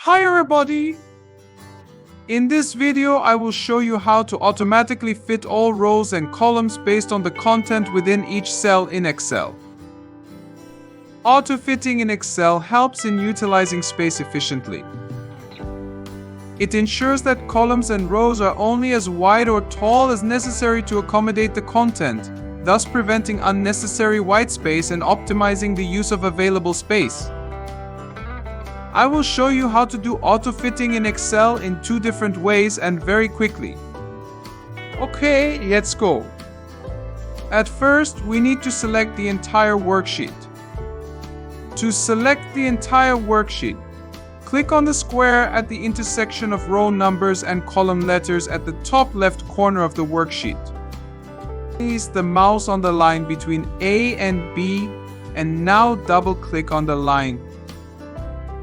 Hi everybody! In this video, I will show you how to automatically fit all rows and columns based on the content within each cell in Excel. Auto-fitting in Excel helps in utilizing space efficiently. It ensures that columns and rows are only as wide or tall as necessary to accommodate the content, thus preventing unnecessary white space and optimizing the use of available space. I will show you how to do auto-fitting in Excel in two different ways and very quickly. Okay, let's go. At first, we need to select the entire worksheet. To select the entire worksheet, click on the square at the intersection of row numbers and column letters at the top left corner of the worksheet. Place the mouse on the line between A and B and now double-click on the line.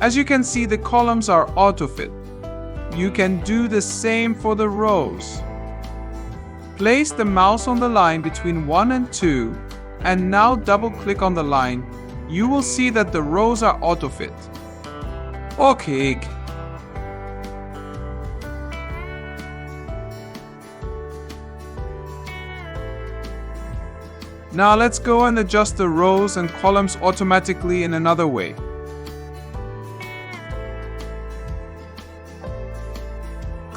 As you can see, the columns are auto-fit. You can do the same for the rows. Place the mouse on the line between 1 and 2 and now double-click on the line. You will see that the rows are auto-fit. Okay. Now let's go and adjust the rows and columns automatically in another way.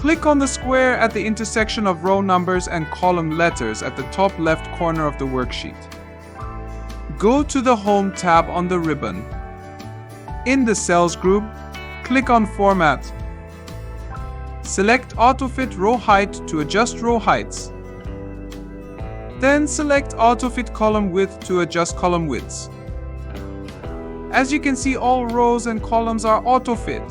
Click on the square at the intersection of row numbers and column letters at the top left corner of the worksheet. Go to the Home tab on the ribbon. In the Cells group, click on Format. Select Autofit Row Height to adjust row heights. Then select Autofit Column Width to adjust column widths. As you can see, all rows and columns are auto-fit.